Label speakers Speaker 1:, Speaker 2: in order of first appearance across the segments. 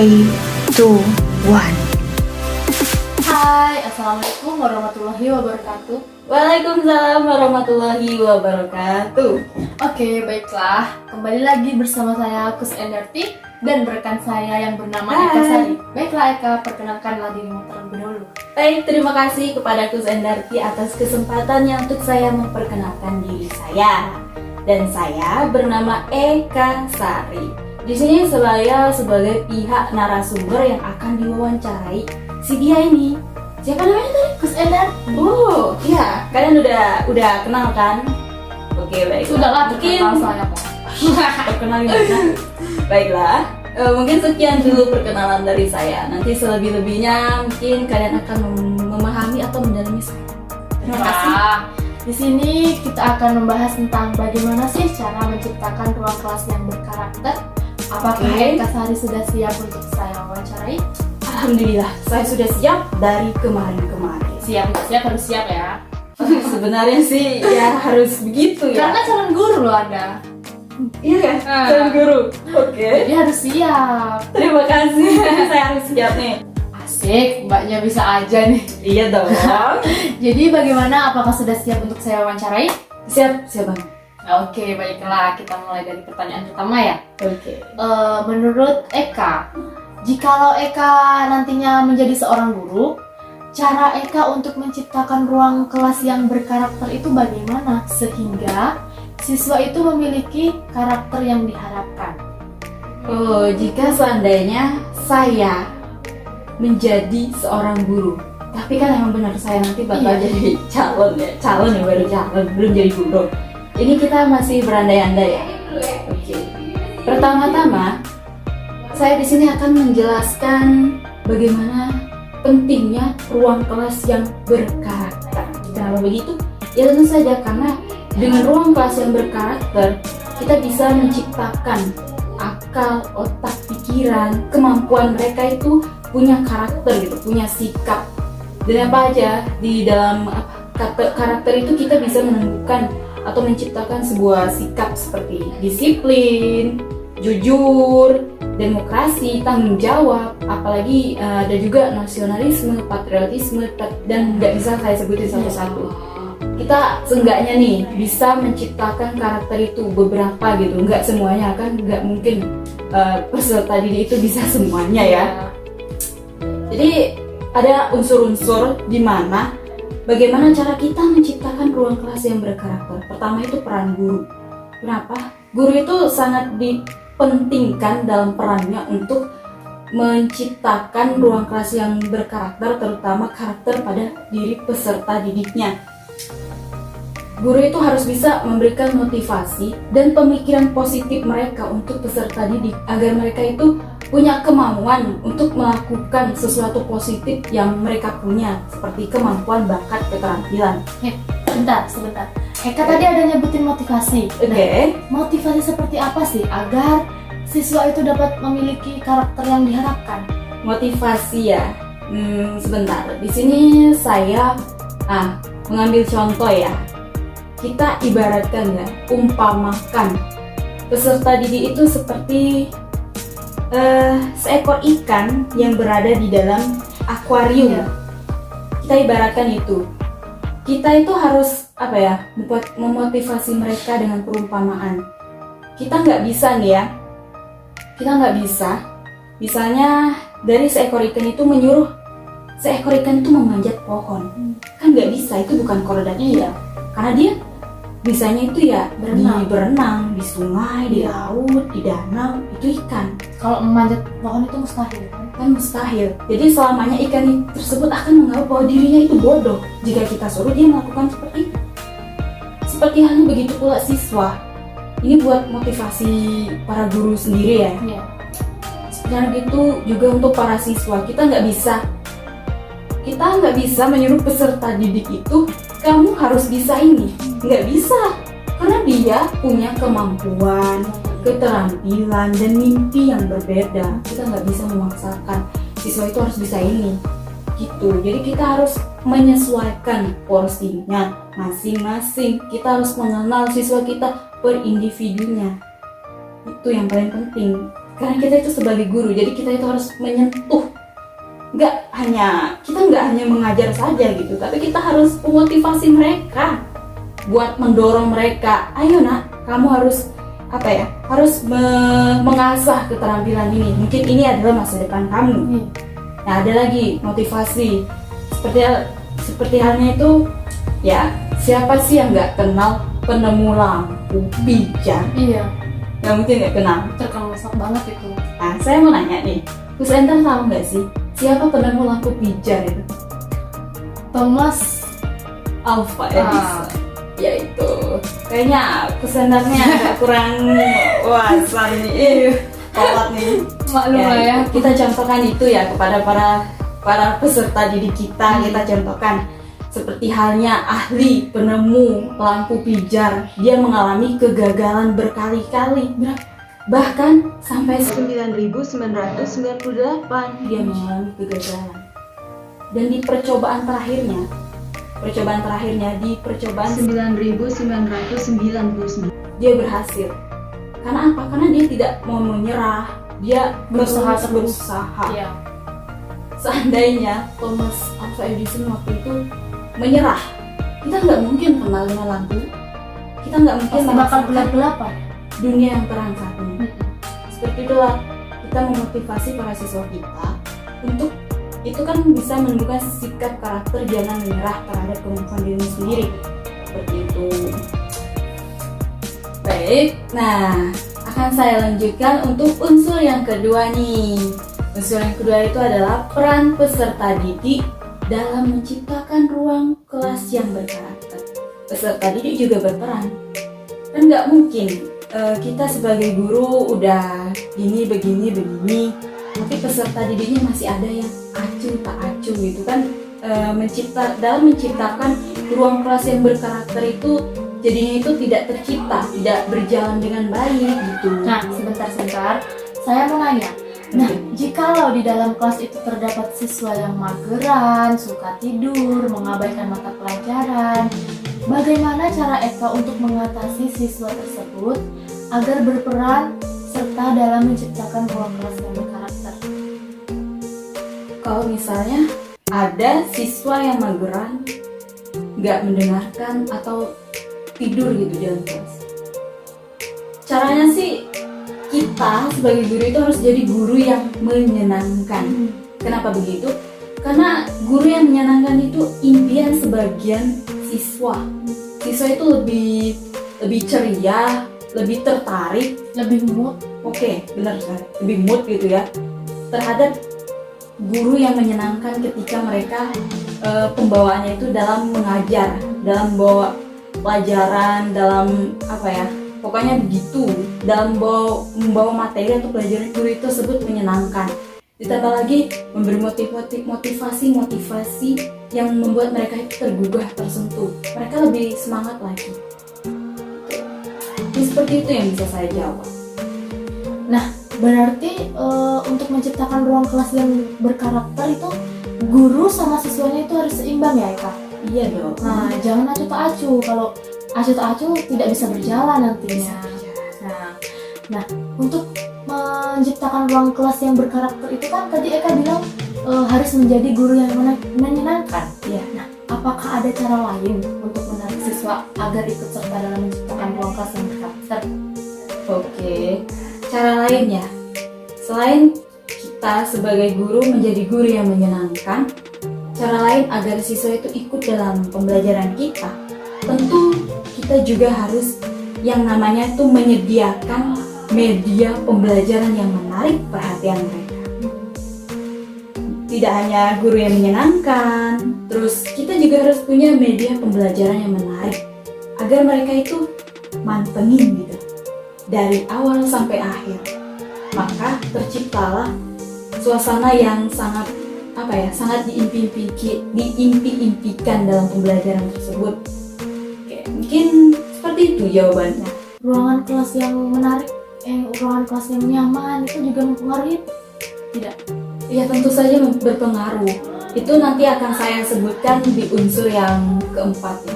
Speaker 1: 3, 2, 1.
Speaker 2: Hai, Assalamualaikum warahmatullahi wabarakatuh.
Speaker 3: Waalaikumsalam warahmatullahi wabarakatuh.
Speaker 2: Oke, baiklah. Kembali lagi bersama saya Kus Endarti dan rekan saya yang bernama Eka Sari. Baiklah Eka, perkenalkanlah dirimu terlebih dahulu.
Speaker 3: Baik, terima kasih kepada Kus Endarti atas kesempatannya untuk saya memperkenalkan diri saya. Dan saya bernama Eka Sari. Di sini saya sebagai pihak narasumber yang akan diwawancarai si dia ini. Siapa namanya tadi?
Speaker 2: Kus Endar.
Speaker 3: Oh, iya. Kalian udah kenal kan? Oke, baik.
Speaker 2: Sudahlah,
Speaker 3: Mungkin
Speaker 2: terkenal saya kok.
Speaker 3: perkenalan gimana? Baiklah. Mungkin sekian dulu perkenalan dari saya. Nanti selebih-lebihnya mungkin kalian akan memahami atau mendalami saya. Terima kasih.
Speaker 2: Nah, di sini kita akan membahas tentang bagaimana sih cara menciptakan ruang kelas yang berkarakter. Apakah
Speaker 3: Oke.
Speaker 2: Eka Sari sudah siap untuk saya wawancarai?
Speaker 3: Alhamdulillah, saya sudah siap dari kemarin-kemarin.
Speaker 2: Siap harus siap ya.
Speaker 3: Sebenarnya sih ya harus begitu ya.
Speaker 2: Karena calon guru loh Anda.
Speaker 3: Iya kan? Calon guru. Oke.
Speaker 2: Jadi harus siap.
Speaker 3: Terima kasih. Saya harus siap nih.
Speaker 2: Asik, mbaknya bisa aja nih.
Speaker 3: Iya dong.
Speaker 2: Jadi bagaimana? Apakah sudah siap untuk saya wawancarai?
Speaker 3: Siap, siap banget.
Speaker 2: Oke, baiklah. Kita mulai dari pertanyaan pertama ya.
Speaker 3: Oke.
Speaker 2: Menurut Eka, jikalau Eka nantinya menjadi seorang guru, cara Eka untuk menciptakan ruang kelas yang berkarakter itu bagaimana? Sehingga siswa itu memiliki karakter yang diharapkan.
Speaker 3: Oh, jika seandainya saya menjadi seorang guru, tapi kan emang benar saya nanti bakal
Speaker 2: Iya.
Speaker 3: jadi calon ya baru calon, belum jadi guru. Ini kita masih berandai-andai ya. Oke. Pertama-tama, saya di sini akan menjelaskan bagaimana pentingnya ruang kelas yang berkarakter. Kenapa begitu? Ya tentu saja karena dengan ruang kelas yang berkarakter, kita bisa menciptakan akal, otak, pikiran, kemampuan mereka itu punya karakter gitu, punya sikap. Dan apa aja di dalam karakter itu kita bisa menemukan atau menciptakan sebuah sikap seperti disiplin, jujur, demokrasi, tanggung jawab, apalagi ada juga nasionalisme, patriotisme, dan nggak bisa saya sebutin satu-satu. Kita seenggaknya nih bisa menciptakan karakter itu beberapa gitu, nggak semuanya kan, nggak mungkin peserta didik itu bisa semuanya ya. Jadi ada unsur-unsur di mana bagaimana cara kita menciptakan ruang kelas yang berkarakter. Pertama itu peran guru. Kenapa? Guru itu sangat dipentingkan dalam perannya untuk menciptakan ruang kelas yang berkarakter, terutama karakter pada diri peserta didiknya. Guru itu harus bisa memberikan motivasi dan pemikiran positif mereka untuk peserta didik agar mereka itu punya kemauan untuk melakukan sesuatu positif yang mereka punya, seperti kemampuan, bakat, keterampilan.
Speaker 2: Sebentar. Eka tadi ada nyebutin motivasi.
Speaker 3: Oke.
Speaker 2: Motivasi seperti apa sih agar siswa itu dapat memiliki karakter yang diharapkan?
Speaker 3: Motivasi ya. Sebentar. Di sini saya mengambil contoh ya. Kita ibaratkan ya, umpamakan peserta didik itu seperti seekor ikan yang berada di dalam akuarium. Kita ibaratkan itu. Kita itu harus memotivasi mereka dengan perumpamaan. Kita nggak bisa nih ya. Kita nggak bisa. Misalnya dari seekor ikan itu menyuruh seekor ikan itu memanjat pohon. Kan nggak bisa, itu bukan korodanya ya. Karena dia bisanya itu ya berenang di sungai, di laut, di danau, itu ikan.
Speaker 2: Kalau memanjat pohon itu mustahil
Speaker 3: Kan mustahil. Jadi selamanya ikan tersebut akan menganggap bahwa dirinya itu bodoh jika kita suruh dia melakukan seperti itu. Seperti halnya begitu pula siswa. Ini buat motivasi para guru sendiri ya.
Speaker 2: Iya.
Speaker 3: Sebenarnya gitu juga untuk para siswa. Kita nggak bisa menyuruh peserta didik itu kamu harus bisa ini. Nggak bisa, karena dia punya kemampuan, keterampilan, dan mimpi yang berbeda. Kita nggak bisa memaksakan siswa itu harus bisa ini gitu. Jadi kita harus menyesuaikan porsinya masing-masing. Kita harus mengenal siswa kita per individunya. Itu yang paling penting. Karena kita itu sebagai guru, jadi kita itu harus menyentuh. Kita nggak hanya mengajar saja gitu, tapi kita harus memotivasi mereka buat mendorong mereka. Ayo nak, kamu harus mengasah keterampilan ini. Mungkin ini adalah masa depan kamu. Nah, ada lagi motivasi. Seperti halnya itu, ya siapa sih yang nggak kenal penemu lampu pijar?
Speaker 2: Iya.
Speaker 3: Nggak mungkin nggak kenal.
Speaker 2: Terkenal banget itu.
Speaker 3: Nah, saya mau nanya nih, Gus Enter tahu nggak sih siapa penemu lampu pijar itu?
Speaker 2: Thomas
Speaker 3: Alva Edison. Ya itu. Kayaknya kesendarnya agak kurang wasan nih. Kolot nih.
Speaker 2: Maklum lah ya.
Speaker 3: Kita contohkan itu ya kepada para peserta didik kita. Kita contohkan seperti halnya ahli penemu lampu pijar, dia mengalami kegagalan berkali-kali. Bahkan sampai 9.998 dia mengalami kegagalan. Dan di percobaan terakhirnya di percobaan
Speaker 1: 9.999
Speaker 3: dia berhasil. Karena apa? Karena dia tidak mau menyerah, dia
Speaker 2: Berusaha
Speaker 3: terus berusaha.
Speaker 2: Iya.
Speaker 3: Seandainya Thomas Alva Edison waktu itu menyerah, kita nggak mungkin kenal dengan lampu, kita nggak mungkin
Speaker 2: Pasti bakal
Speaker 3: merasakan
Speaker 2: gelap-gelapan.
Speaker 3: dunia yang terang saat ini. Seperti itulah kita memotivasi para siswa kita untuk itu kan bisa menunjukkan sikap karakter jangan menyerah terhadap kemampuan diri sendiri. Seperti itu. Baik, nah akan saya lanjutkan untuk unsur yang kedua nih. Unsur yang kedua itu adalah peran peserta didik dalam menciptakan ruang kelas yang berkarakter. Peserta didik juga berperan. Kan nggak mungkin kita sebagai guru udah begini, tapi peserta didiknya masih ada yang acuh tak acuh gitu kan. Dalam menciptakan ruang kelas yang berkarakter itu jadinya itu tidak tercipta, tidak berjalan dengan baik gitu.
Speaker 2: Nah, sebentar. Saya mau nanya. Nah, jikalau di dalam kelas itu terdapat siswa yang mageran, suka tidur, mengabaikan mata pelajaran, bagaimana cara Eka untuk mengatasi siswa tersebut agar berperan serta dalam menciptakan ruang kelas yang berkarakter?
Speaker 3: Kalau misalnya ada siswa yang mageran, nggak mendengarkan atau tidur gitu dalam kelas, caranya sih kita sebagai guru itu harus jadi guru yang menyenangkan. Kenapa begitu? Karena guru yang menyenangkan itu impian sebagian siswa. Siswa itu lebih ceria, lebih tertarik,
Speaker 2: Lebih mood.
Speaker 3: Oke, benar sekali. Lebih mood gitu ya terhadap guru yang menyenangkan ketika mereka pembawaannya itu dalam mengajar, dalam bawa pelajaran, dalam pokoknya begitu, dalam membawa materi atau pelajaran guru itu tersebut menyenangkan. Ditambah lagi memberi motivasi yang membuat mereka itu tergugah, tersentuh. Mereka lebih semangat lagi. Jadi seperti itu yang bisa saya jawab.
Speaker 2: Nah, berarti untuk menciptakan ruang kelas yang berkarakter itu guru sama siswanya itu harus seimbang ya, Eka?
Speaker 3: Iya dong.
Speaker 2: Nah, jangan acuh tak acuh. Kalau acuh tak acuh tidak bisa berjalan nantinya. Nah, untuk menciptakan ruang kelas yang berkarakter itu kan tadi Eka bilang harus menjadi guru yang menyenangkan.
Speaker 3: Iya.
Speaker 2: Nah, apakah ada cara lain untuk menarik siswa agar ikut serta dalam menciptakan ruang kelas yang berkarakter?
Speaker 3: Oke, cara lainnya selain kita sebagai guru menjadi guru yang menyenangkan, cara lain agar siswa itu ikut dalam pembelajaran kita, tentu kita juga harus yang namanya itu menyediakan media pembelajaran yang menarik perhatian mereka. Tidak hanya guru yang menyenangkan, terus kita juga harus punya media pembelajaran yang menarik agar mereka itu mantengin gitu dari awal sampai akhir. Maka terciptalah suasana yang sangat diimpi-impikan dalam pembelajaran tersebut. Oke, mungkin seperti itu jawabannya.
Speaker 2: Ruangan kelas yang menarik, ruangan kelas yang nyaman itu juga mempengaruhi tidak?
Speaker 3: Ya tentu saja berpengaruh. Itu nanti akan saya sebutkan di unsur yang keempat ya.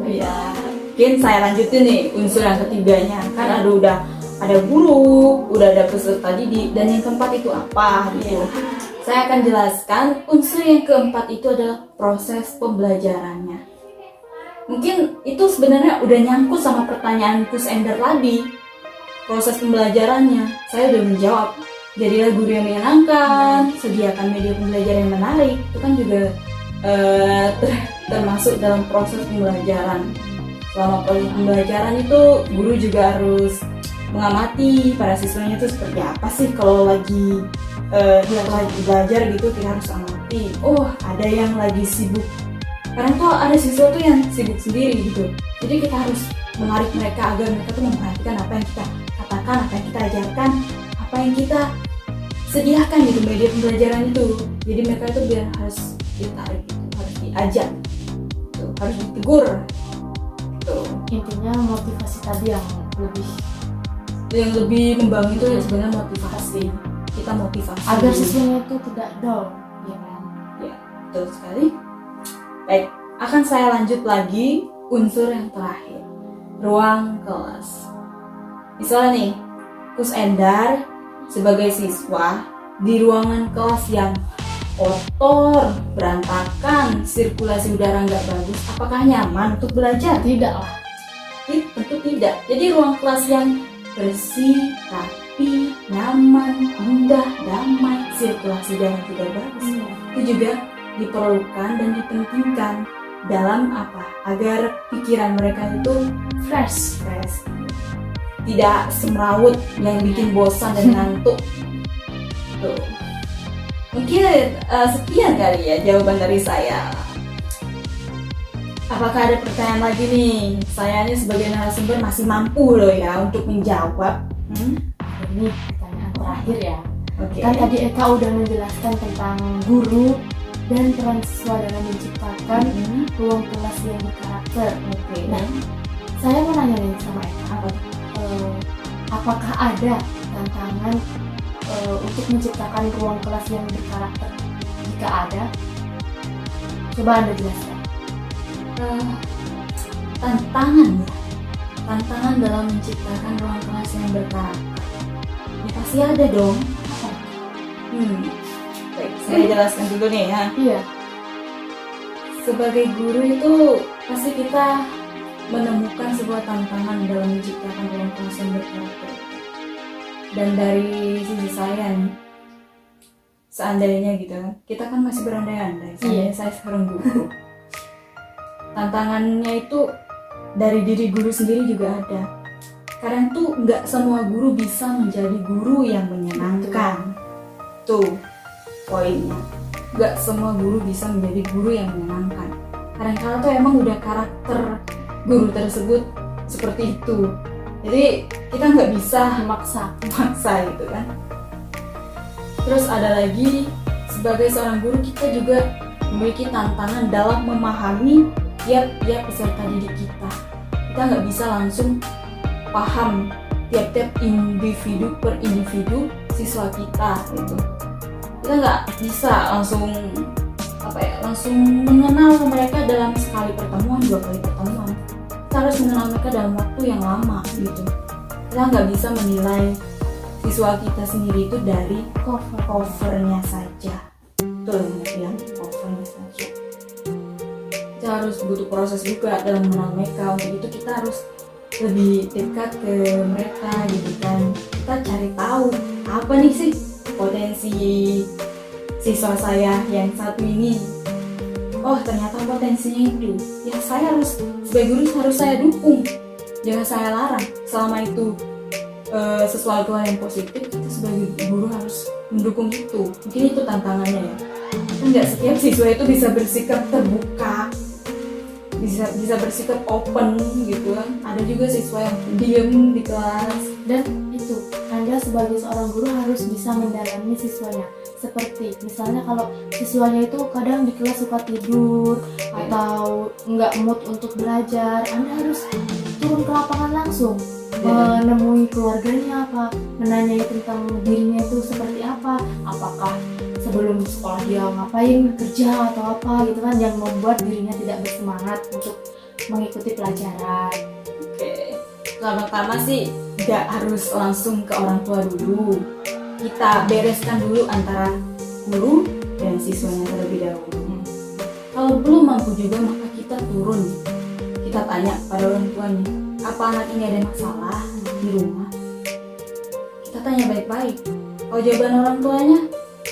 Speaker 3: Ya, mungkin saya lanjutin nih unsur yang ketiganya. Kan udah ada guru, udah ada peserta didik, dan yang keempat itu apa gitu. Saya akan jelaskan unsur yang keempat itu adalah proses pembelajarannya. Mungkin itu sebenarnya udah nyangkut sama pertanyaan Kus Ender tadi. Proses pembelajarannya, saya udah menjawab. Jadilah guru yang menyenangkan, sediakan media pembelajaran yang menarik. Itu kan juga termasuk dalam proses pembelajaran. Selama proses pembelajaran itu guru juga harus mengamati para siswanya itu seperti apa sih. Kalau lagi belajar gitu, kita harus amati. Oh, ada yang lagi sibuk. Karena tuh ada siswa tuh yang sibuk sendiri gitu. Jadi kita harus menarik mereka agar mereka tuh memperhatikan apa yang kita katakan, apa yang kita ajarkan, apa yang kita sediakan gitu media pembelajaran itu. Jadi mereka itu biar harus ditarik gitu, harus diajak, tuh, harus ditegur. Tuh.
Speaker 2: Intinya motivasi tadi yang
Speaker 3: lebih membangun itu ya sebenarnya motivasi. Kita motivasi
Speaker 2: agar siswanya itu tidak down, ya kan?
Speaker 3: Ya, betul sekali. Baik, akan saya lanjut lagi unsur yang terakhir, ruang kelas. Misalnya nih, Kus Endar sebagai siswa di ruangan kelas yang kotor, berantakan, sirkulasi udara nggak bagus, apakah nyaman untuk belajar?
Speaker 2: Tidak lah.
Speaker 3: Tentu tidak. Jadi ruang kelas yang bersih, rapi, nyaman, indah, damai, sirkulasi udara juga bagus. Itu juga diperlukan dan dipentingkan dalam apa? Agar pikiran mereka itu fresh. Tidak semrawut yang bikin bosan dan ngantuk. Tuh. Mungkin sekian kali ya jawaban dari saya. Apakah ada pertanyaan lagi nih? Saya ini sebagai narasumber masih mampu loh ya untuk menjawab.
Speaker 2: Ini pertanyaan terakhir ya.
Speaker 3: Oke.
Speaker 2: Kan tadi Eka udah menjelaskan tentang guru dan peran siswa dalam menciptakan ruang kelas yang berkarakter.
Speaker 3: Oke.
Speaker 2: Nah, saya mau nanya nih sama Eka, apakah ada tantangan untuk menciptakan ruang kelas yang berkarakter? Jika ada, coba Anda jelaskan.
Speaker 3: Tantangan dalam menciptakan ruang kelas yang berkarakter ya pasti ada dong. Baik, saya jelaskan dulu nih ya.
Speaker 2: Iya.
Speaker 3: Sebagai guru itu pasti kita menemukan sebuah tantangan dalam menciptakan ruang kelas yang berkarakter. Dan dari sisi saya nih, seandainya gitu, kita kan masih berandai-andai. Seandainya saya sekarang guru. Tantangannya itu dari diri guru sendiri juga ada. Karena tuh nggak semua guru bisa menjadi guru yang menyenangkan. Tuh poinnya. Nggak semua guru bisa menjadi guru yang menyenangkan. Kadang-kadang tuh emang udah karakter guru tersebut seperti itu. Jadi kita nggak bisa memaksa gitu kan. Terus ada lagi, sebagai seorang guru kita juga memiliki tantangan dalam memahami tiap-tiap peserta didik kita. Kita nggak bisa langsung paham tiap-tiap individu per individu siswa kita gitu. Kita nggak bisa langsung langsung mengenal mereka dalam sekali pertemuan, 2 kali pertemuan. Kita harus mengenal mereka dalam waktu yang lama gitu. Kita nggak bisa menilai siswa kita sendiri itu dari covernya saja. Betul ya, covernya saja. Kita harus butuh proses juga dalam mengenal mereka. Untuk itu kita harus lebih dekat ke mereka gitu kan. Kita cari tahu apa nih sih potensi siswa saya yang satu ini. Oh, ternyata potensinya itu. Ya saya harus sebagai guru harus saya dukung. Jangan saya larang. Selama itu sesuatu hal yang positif, kita sebagai guru harus mendukung itu. Mungkin itu tantangannya ya. Enggak setiap siswa itu bisa bersikap terbuka, bisa bersikap open gitu kan. Ada juga siswa yang diem di kelas.
Speaker 2: Dan itu, Anda sebagai seorang guru harus bisa mendalami siswanya. Seperti misalnya kalau siswanya itu kadang di kelas suka tidur atau nggak mood untuk belajar, Anda harus turun ke lapangan langsung, menemui keluarganya menanyai tentang dirinya itu seperti apa, apakah sebelum sekolah dia ngapain, kerja atau apa gitu kan, yang membuat dirinya tidak bersemangat untuk mengikuti pelajaran.
Speaker 3: Oke. Pertama sih nggak harus langsung ke orang tua dulu. Kita bereskan dulu antara guru dan siswanya terlebih dahulu. Kalau belum mampu juga, maka kita turun, kita tanya pada orang tuanya, apa anak ini ada masalah di rumah? Kita tanya baik-baik. Kalau jawaban orang tuanya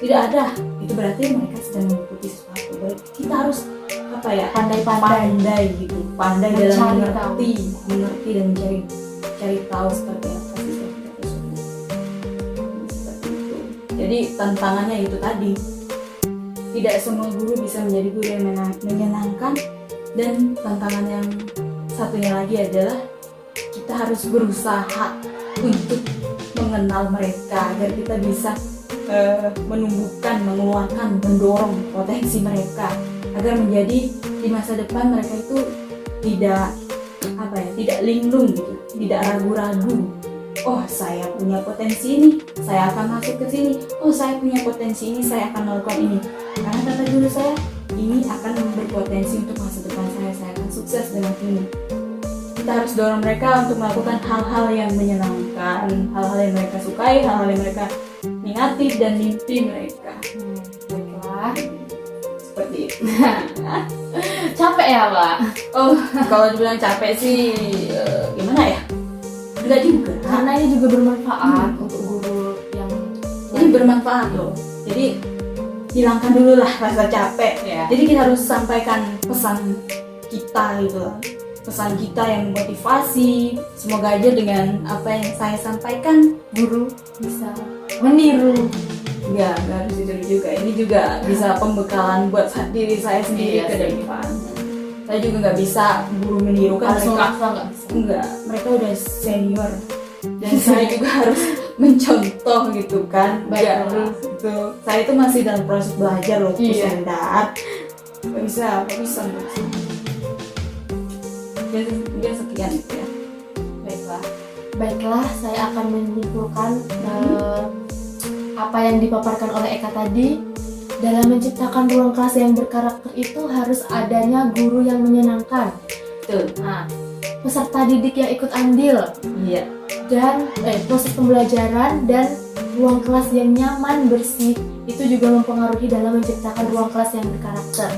Speaker 3: tidak ada, itu berarti mereka sedang mengikuti sesuatu. Berarti kita harus pandai gitu, pandai dalam mengerti dan cari tahu seperti apa sih seperti itu. Jadi tantangannya itu tadi, tidak semua guru bisa menjadi guru yang menyenangkan, dan tantangan yang satunya lagi adalah kita harus berusaha untuk mengenal mereka agar kita bisa menumbuhkan, mengeluarkan, mendorong potensi mereka agar menjadi di masa depan mereka itu tidak linglung gitu, tidak ragu-ragu. Oh, saya punya potensi ini, saya akan masuk ke sini. Oh, saya punya potensi ini, saya akan melakukan ini. Karena kata guru saya, ini akan berpotensi untuk masa depan saya akan sukses dengan ini. Kita harus dorong mereka untuk melakukan hal-hal yang menyenangkan, hal-hal yang mereka sukai, hal-hal yang mereka minati dan mimpi mereka.
Speaker 2: Baiklah.
Speaker 3: Seperti itu.
Speaker 2: Capek ya, Pak?
Speaker 3: Oh, kalau dibilang capek sih gimana ya? Enggak juga.
Speaker 2: Karena ini juga bermanfaat untuk guru yang
Speaker 3: ini bermanfaat loh. Jadi hilangkan dulu lah rasa capek.
Speaker 2: Ya.
Speaker 3: Jadi kita harus sampaikan pesan kita gitu lah. Pesan kita yang motivasi. Semoga aja dengan apa yang saya sampaikan
Speaker 2: guru bisa meniru.
Speaker 3: Enggak harus ditiru juga. Ini juga bisa pembekalan buat diri saya sendiri
Speaker 2: Iya,
Speaker 3: ke depan. Saya juga nggak bisa guru meniru kan
Speaker 2: Langsung
Speaker 3: mereka
Speaker 2: nggak bisa.
Speaker 3: enggak, mereka udah senior dan saya juga harus mencontoh gitu kan.
Speaker 2: Baik,
Speaker 3: Harus gitu. Saya itu masih dalam proses belajar loh,
Speaker 2: Iya.
Speaker 3: nggak bisa dia sekian itu ya.
Speaker 2: Baiklah, saya akan menyimpulkan apa yang dipaparkan oleh Eka tadi. Dalam menciptakan ruang kelas yang berkarakter itu harus adanya guru yang menyenangkan.
Speaker 3: Betul.
Speaker 2: Nah, peserta didik yang ikut andil,
Speaker 3: Iya.
Speaker 2: dan proses pembelajaran dan ruang kelas yang nyaman, bersih, itu juga mempengaruhi dalam menciptakan ruang kelas yang berkarakter.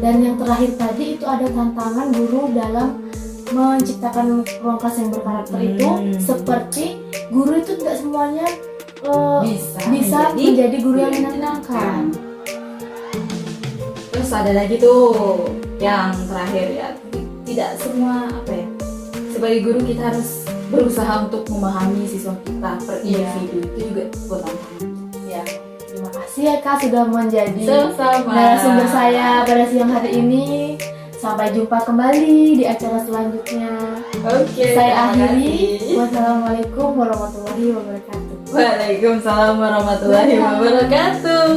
Speaker 2: Dan yang terakhir tadi itu ada tantangan guru dalam menciptakan ruang kelas yang berkarakter itu, seperti guru itu tidak semuanya bisa menjadi guru yang menyenangkan.
Speaker 3: Terus ada lagi tuh yang terakhir ya, tidak semua sebagai guru kita harus berusaha untuk memahami siswa kita per individu. Itu juga buat tantangan.
Speaker 2: Ya, terima kasih ya Kak sudah menjadi
Speaker 3: Sama-sama.
Speaker 2: narasumber saya pada siang hari ini. Sampai jumpa kembali di acara selanjutnya.
Speaker 3: Oke,
Speaker 2: Saya
Speaker 3: terima
Speaker 2: akhiri.
Speaker 3: kasih.
Speaker 2: Wassalamualaikum warahmatullahi wabarakatuh.
Speaker 3: Waalaikumsalam warahmatullahi wabarakatuh.